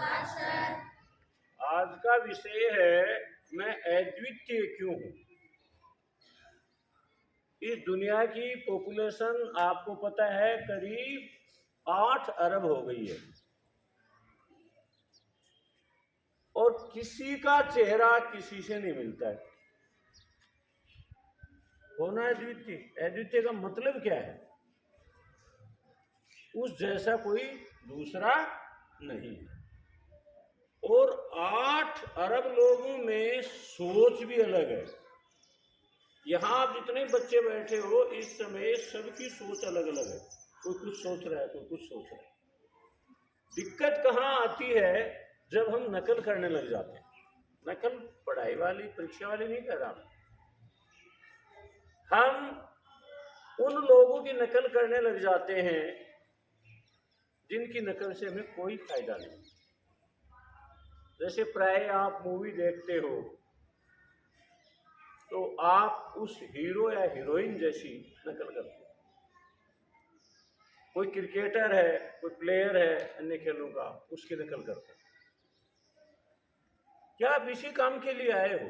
आज का विषय है मैं अद्वितीय क्यों हूं। इस दुनिया की पॉपुलेशन आपको पता है करीब 8 अरब हो गई है और किसी का चेहरा किसी से नहीं मिलता है। होना अद्वितीय। अद्वितीय का मतलब क्या है? उस जैसा कोई दूसरा नहीं है। और 8 अरब लोगों में सोच भी अलग है। यहाँ आप जितने बच्चे बैठे हो इस समय सबकी सोच अलग अलग है। कोई कुछ सोच रहा है, कोई कुछ सोच रहा है। दिक्कत कहाँ आती है? जब हम नकल करने लग जाते हैं। नकल पढ़ाई वाली, परीक्षा वाली नहीं कह रहा मैं। हम उन लोगों की नकल करने लग जाते हैं जिनकी नकल से हमें कोई फायदा नहीं। जैसे प्राय आप मूवी देखते हो तो आप उस हीरो या हीरोइन जैसी नकल करते हो। कोई क्रिकेटर है, कोई प्लेयर है अन्य खेलों का, उसकी नकल करते हो। क्या आप इसी काम के लिए आए हो?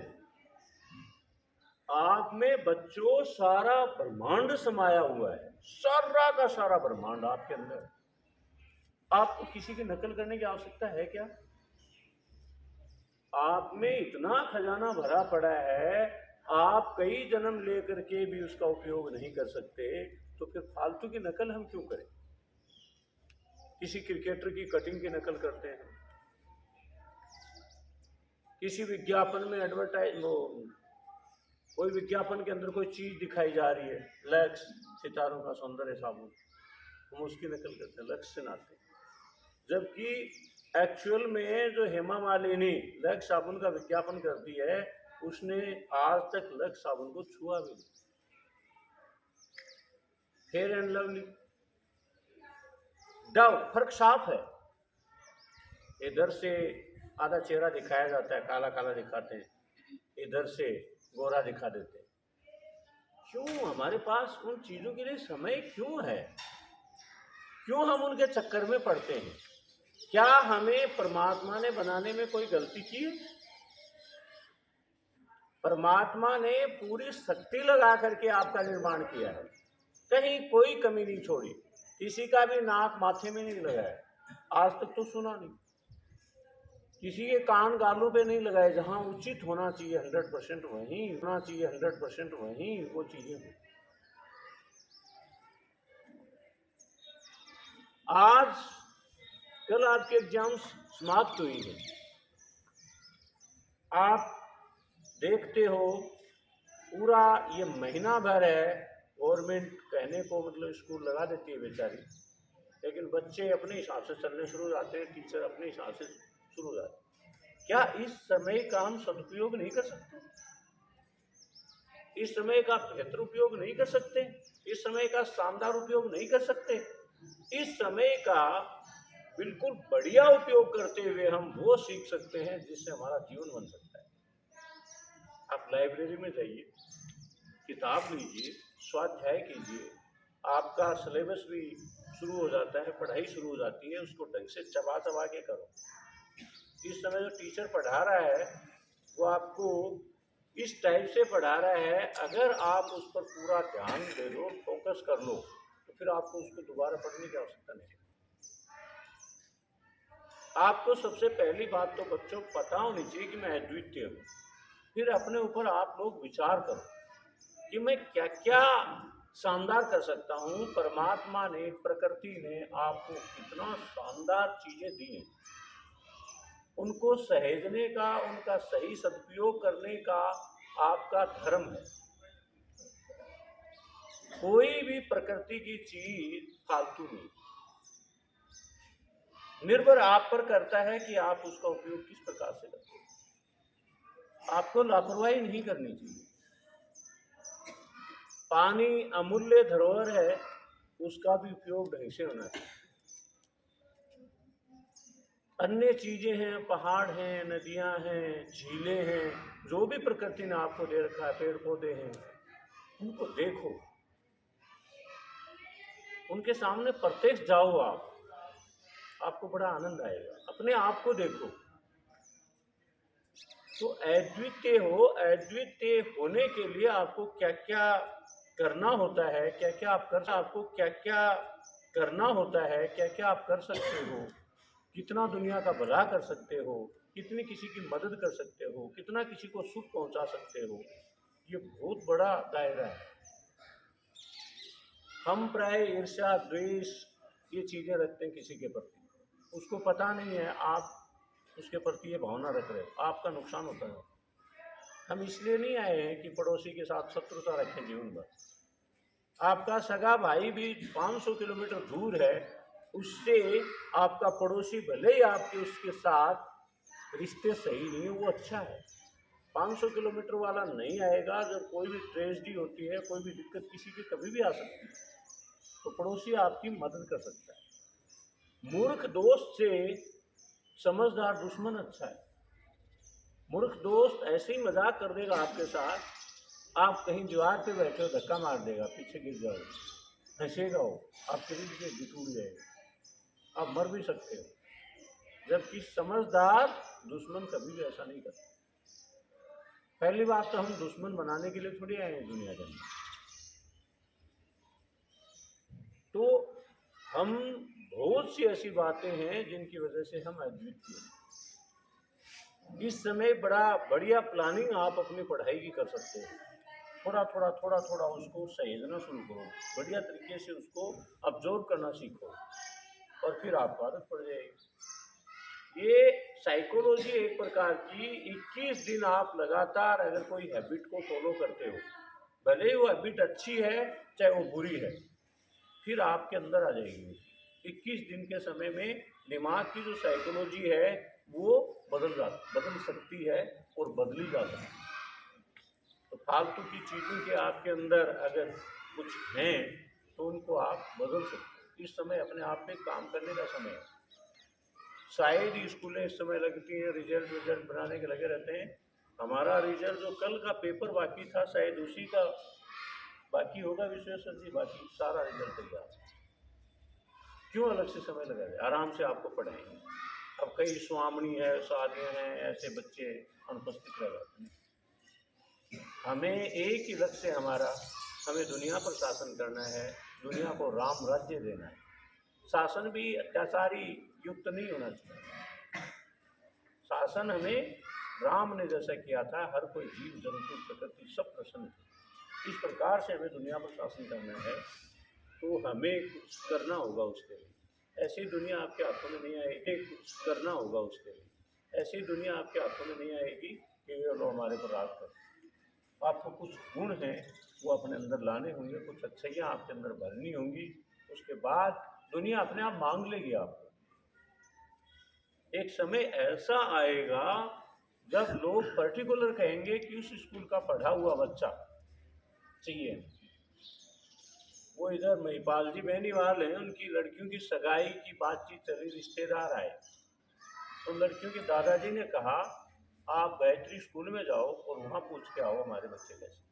आप में बच्चों सारा ब्रह्मांड समाया हुआ है, सारा का सारा ब्रह्मांड आपके अंदर। आपको किसी की नकल करने की आवश्यकता है क्या? आप में इतना खजाना भरा पड़ा है, आप कई जन्म लेकर के भी उसका उपयोग नहीं कर सकते, तो फिर फालतू की नकल हम क्यों करें? किसी क्रिकेटर की कटिंग की नकल करते हैं, किसी विज्ञापन में एडवर्टाइज कोई विज्ञापन के अंदर कोई चीज दिखाई जा रही है, लक्स सितारों का सौंदर्य साबुन, हम उसकी नकल करते हैं, लक्स से नाते। जबकि एक्चुअल में जो हेमा मालिनी लक्स साबुन का विज्ञापन करती है, उसने आज तक लक्स साबुन को छुआ भी नहीं। फेयर एंड लवली, डव, फर्क साफ है। इधर से आधा चेहरा दिखाया जाता है, काला काला दिखाते हैं, इधर से गोरा दिखा देते हैं। क्यों हमारे पास उन चीजों के लिए समय क्यों है? क्यों हम उनके चक्कर में पड़ते हैं? क्या हमें परमात्मा ने बनाने में कोई गलती की? परमात्मा ने पूरी शक्ति लगा करके आपका निर्माण किया है, कहीं कोई कमी नहीं छोड़ी। किसी का भी नाक माथे में नहीं लगाया, आज तक तो सुना नहीं। किसी के कान गालों पे नहीं लगाए, जहां उचित होना चाहिए 100% वहीं होना चाहिए, 100% वहीं वो चीजें हो। आज कल आपके एग्जाम्स समाप्त हुई है, आप देखते हो पूरा ये महीना भर है, गवर्नमेंट कहने को मतलब स्कूल लगा देती है बेचारी, लेकिन बच्चे अपने हिसाब से चलने शुरू हो जाते हैं, टीचर अपने हिसाब से शुरू हो जाते हैं। क्या इस समय का हम सदुपयोग नहीं कर सकते? इस समय का बेहतर उपयोग नहीं कर सकते? इस समय का शानदार उपयोग नहीं कर सकते? इस समय का बिल्कुल बढ़िया उपयोग करते हुए हम वो सीख सकते हैं जिससे हमारा जीवन बन सकता है। आप लाइब्रेरी में जाइए, किताब लीजिए, स्वाध्याय कीजिए, आपका सिलेबस भी शुरू हो जाता है, पढ़ाई शुरू हो जाती है, उसको ढंग से चबा चबा के करो। इस समय जो टीचर पढ़ा रहा है वो आपको इस टाइप से पढ़ा रहा है, अगर आप उस पर पूरा ध्यान दे दो, फोकस कर लो, तो फिर आपको उसको दोबारा पढ़ने की आवश्यकता नहीं। आपको सबसे पहली बात तो बच्चों पता होनी चाहिए कि मैं अद्वितीय हूँ। फिर अपने ऊपर आप लोग विचार करो कि मैं क्या क्या शानदार कर सकता हूँ। परमात्मा ने, प्रकृति ने आपको कितना शानदार चीजें दी हैं, उनको सहेजने का, उनका सही सदुपयोग करने का आपका धर्म है। कोई भी प्रकृति की चीज फालतू नहीं, निर्भर आप पर करता है कि आप उसका उपयोग किस प्रकार से करते हैं। आपको लापरवाही नहीं करनी चाहिए। पानी अमूल्य धरोहर है, उसका भी उपयोग ढंग से होना चाहिए। अन्य चीजें हैं, पहाड़ हैं, नदियां हैं, झीलें हैं, जो भी प्रकृति ने आपको दे रखा है, पेड़ पौधे हैं, उनको देखो, उनके सामने प्रत्यक्ष जाओ आप, आपको बड़ा आनंद आएगा। अपने आप को देखो तो अद्वितीय होने के लिए आपको क्या क्या करना होता है, क्या क्या आप कर सकते हो, कितना दुनिया का भला कर सकते हो, कितनी किसी की मदद कर सकते हो, कितना किसी को सुख पहुंचा सकते हो, ये बहुत बड़ा दायरा है। हम प्राय ईर्ष्या, द्वेष ये चीज़ें रखते हैं किसी के प्रति, उसको पता नहीं है आप उसके प्रति ये भावना रख रहे हो, आपका नुकसान होता है। हम इसलिए नहीं आए हैं कि पड़ोसी के साथ शत्रुता रखें जीवन भर। आपका सगा भाई भी 500 किलोमीटर दूर है, उससे आपका पड़ोसी भले ही आपके उसके साथ रिश्ते सही नहीं है, वो अच्छा है। 500 किलोमीटर वाला नहीं आएगा। जब कोई भी ट्रेजेडी होती है, कोई भी दिक्कत किसी की कभी भी आ सकती है, तो पड़ोसी आपकी मदद कर सकता है। मूर्ख दोस्त से समझदार दुश्मन अच्छा है। मूर्ख दोस्त ऐसे ही मजाक कर देगा आपके साथ, आप कहीं दीवार पे बैठे हो धक्का मार देगा, पीछे गिर जाओगे, हंसेगा वो, आपके भी टूट जाएगा, आप मर भी सकते हो। जबकि समझदार दुश्मन कभी भी ऐसा नहीं करता। पहली बात तो हम दुश्मन बनाने के लिए थोड़ी आए हैं दुनिया के अंदर, तो हम बहुत सी ऐसी बातें हैं जिनकी वजह से हम अद्वितीय हैं। इस समय बड़ा बढ़िया प्लानिंग आप अपनी पढ़ाई की कर सकते हो। थोड़ा थोड़ा उसको सहेजना शुरू करो, बढ़िया तरीके से उसको ऑब्जर्व करना सीखो, और फिर आपको आदत पड़ जाएगी। ये साइकोलॉजी एक प्रकार की 21 दिन आप लगातार अगर कोई हैबिट को फॉलो करते हो, भले ही वो हैबिट अच्छी है चाहे वो बुरी है, फिर आपके अंदर आ जाएगी। 21 दिन के समय में दिमाग की जो साइकोलॉजी है वो बदल सकती है और बदली जा सकती है। तो फालतू की चीज़ों के आपके अंदर अगर कुछ हैं तो उनको आप बदल सकते हो। इस समय अपने आप पे काम करने का समय है। शायद स्कूलें इस समय लगती हैं, रिजल्ट बनाने के लगे रहते हैं। हमारा रिजल्ट जो कल का पेपर बाकी था, शायद उसी का बाकी होगा, विश्वेश्वर जी, बाकी सारा रिजल्ट तैयार। क्यों अलग से समय लगा रहे, आराम से आपको पढ़ाएंगे। अब कई स्वामणी है, शादियाँ हैं, ऐसे बच्चे अनुपस्थित रह जाते हैं। हमें एक ही लक्ष्य हमारा, हमें दुनिया पर शासन करना है, दुनिया को राम राज्य देना है। शासन भी अत्याचारी युक्त नहीं होना चाहिए। शासन हमें राम ने जैसा किया था, हर कोई जीव जंतु प्रकृति सब प्रसन्न थे, इस प्रकार से हमें दुनिया पर शासन करना है। तो हमें कुछ करना होगा उसके लिए। ऐसी दुनिया आपके हाथों में नहीं आएगी, कुछ करना होगा उसके लिए। ऐसी दुनिया आपके हाथों में नहीं आएगी कि वे लोग हमारे पर राज करें। आपको कुछ गुण हैं वो अपने अंदर लाने होंगे, कुछ अच्छाइयाँ आपके अंदर भरनी होंगी, उसके बाद दुनिया अपने आप मांग लेगी आपको। एक समय ऐसा आएगा जब लोग पर्टिकुलर कहेंगे कि उस स्कूल का पढ़ा हुआ बच्चा चाहिए। वो इधर महिपाल जी बेनीवाल हैं, उनकी लड़कियों की सगाई की बातचीत चली, रिश्तेदार आए, तो लड़कियों के दादाजी ने कहा आप गायत्री स्कूल में जाओ और वहाँ पूछ के आओ हमारे बच्चे कैसे।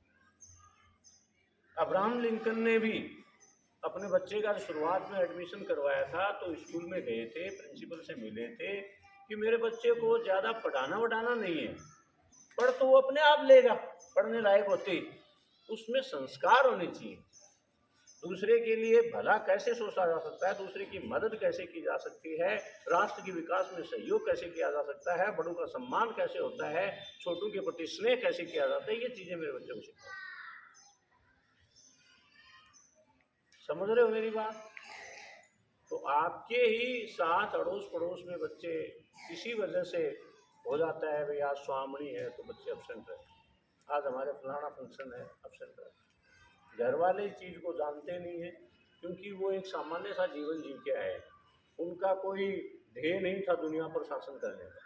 अब्राहम लिंकन ने भी अपने बच्चे का शुरुआत में एडमिशन करवाया था, तो स्कूल में गए थे, प्रिंसिपल से मिले थे कि मेरे बच्चे को ज़्यादा पढ़ाना वढ़ाना नहीं है, पढ़ तो वो अपने आप लेगा, पढ़ने लायक होते, उसमें संस्कार होने चाहिए। दूसरे के लिए भला कैसे सोचा जा सकता है, दूसरे की मदद कैसे की जा सकती है, राष्ट्र के विकास में सहयोग कैसे किया जा सकता है, बड़ों का सम्मान कैसे होता है, छोटों के प्रति स्नेह कैसे किया जाता है, ये चीजें मेरे बच्चे को सिखाओ। समझ रहे हो मेरी बात? तो आपके ही साथ अड़ोस पड़ोस में बच्चे किसी वजह से हो जाता है, भाई आज स्वामणी है तो बच्चे अब्सेंट रहे, आज हमारे फलाना फंक्शन है अब्सेंट रहे। घर वाले इस चीज़ को जानते नहीं है, क्योंकि वो एक सामान्य सा जीवन जी के आए, उनका कोई ध्येय नहीं था दुनिया पर शासन करने का।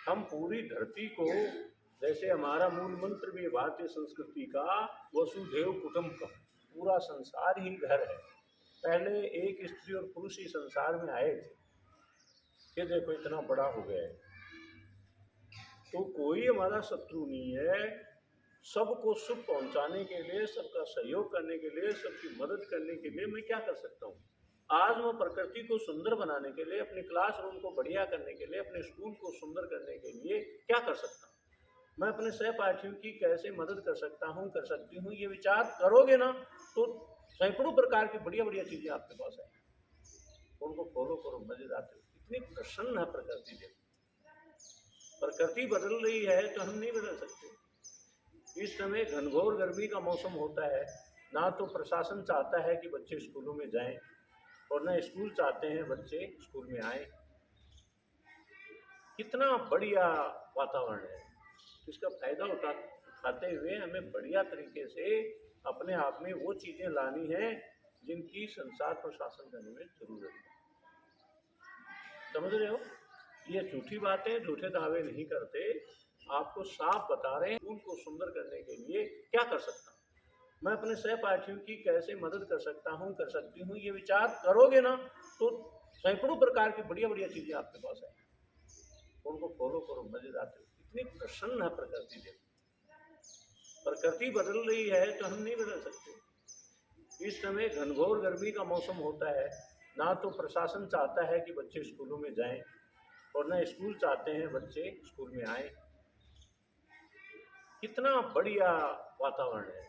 हम पूरी धरती को, जैसे हमारा मूल मंत्र भी है भारतीय संस्कृति का, वसुधैव कुटुंबकम, पूरा संसार ही घर है। पहले एक स्त्री और पुरुष ही संसार में आए थे, ये देखो इतना बड़ा हो गया है। तो कोई हमारा शत्रु नहीं है, सबको सुख पहुंचाने के लिए, सबका सहयोग करने के लिए, सबकी मदद करने के लिए मैं क्या कर सकता हूँ? आज मैं प्रकृति को सुंदर बनाने के लिए, अपने क्लासरूम को बढ़िया करने के लिए, अपने स्कूल को सुंदर करने के लिए क्या कर सकता हूँ, मैं अपने सहपाठियों की कैसे मदद कर सकता हूँ, कर सकती हूँ, ये विचार करोगे ना तो सैकड़ों प्रकार की बढ़िया बढ़िया चीजें आपके पास है, उनको फॉलो करो, मजे आते हो। इतनी प्रसन्न है प्रकृति। देखो प्रकृति बदल रही है तो हम नहीं बदल सकते। इस समय घनघोर गर्मी का मौसम होता है, ना तो प्रशासन चाहता है कि बच्चे स्कूलों में जाएं और ना स्कूल चाहते हैं बच्चे स्कूल में आए। कितना बढ़िया वातावरण है, इसका फायदा उठाते हुए हमें बढ़िया तरीके से अपने आप में वो चीजें लानी है जिनकी संसार प्रशासन करने में जरूरत है। समझ रहे हो, ये झूठी बातें, झूठे दावे नहीं करते, आपको साफ बता रहे हैं स्कूल को सुंदर करने के लिए क्या कर सकता हूँ, मैं अपने सहपाठियों की कैसे मदद कर सकता हूँ, कर सकती हूँ, ये विचार करोगे ना तो सैकड़ों प्रकार की बढ़िया बढ़िया चीजें आपके पास है, उनको फॉलो करो, मजे आते हो। इतनी प्रसन्न है प्रकृति। देखो प्रकृति बदल रही है तो हम नहीं बदल सकते। इस समय घनघोर गर्मी का मौसम होता है, ना तो प्रशासन चाहता है कि बच्चे स्कूलों में जाएं और ना स्कूल चाहते हैं बच्चे स्कूल में आए। कितना बढ़िया वातावरण है,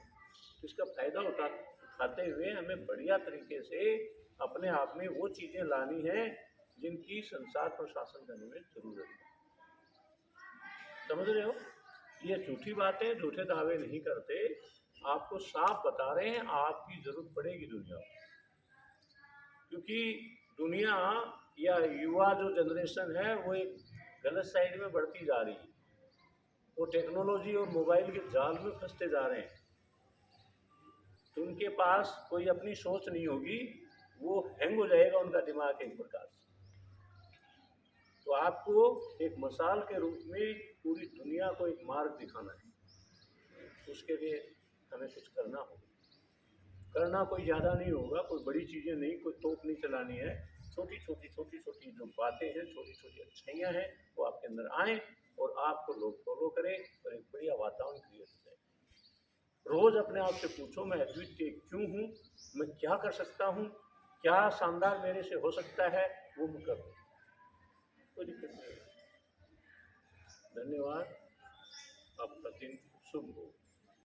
इसका फायदा उठाते हुए हमें बढ़िया तरीके से अपने आप में वो चीजें लानी है जिनकी संसार प्रशासन करने में जरूरत है। समझ रहे हो, ये झूठी बातें, झूठे दावे नहीं करते, आपको साफ बता रहे हैं आपकी जरूरत पड़ेगी दुनिया में, क्योंकि दुनिया या युवा जो जनरेशन है वो एक गलत साइड में बढ़ती जा रही है, वो टेक्नोलॉजी और मोबाइल के जाल में फंसते जा रहे हैं, तो उनके पास कोई अपनी सोच नहीं होगी, वो हैंग हो जाएगा उनका दिमाग एक प्रकार से। तो आपको एक मसाल के रूप में पूरी दुनिया को एक मार्ग दिखाना है, उसके लिए हमें कुछ करना होगा। करना कोई ज़्यादा नहीं होगा, कोई बड़ी चीज़ें नहीं, कोई तोप नहीं चलानी है, छोटी छोटी जो बातें हैं, छोटी छोटी अच्छाइयाँ हैं, वो आपके अंदर आएँ और आपको लोग फॉलो करें और एक बढ़िया वातावरण क्रिएट हो जाए। रोज़ अपने आप से पूछो, मैं अद्वितीय क्यों हूँ, मैं क्या कर सकता हूँ, क्या शानदार मेरे से हो सकता है, वो मैं कर दूँ, कोई दिक्कत नहीं। धन्यवाद, आपका दिन शुभ हो।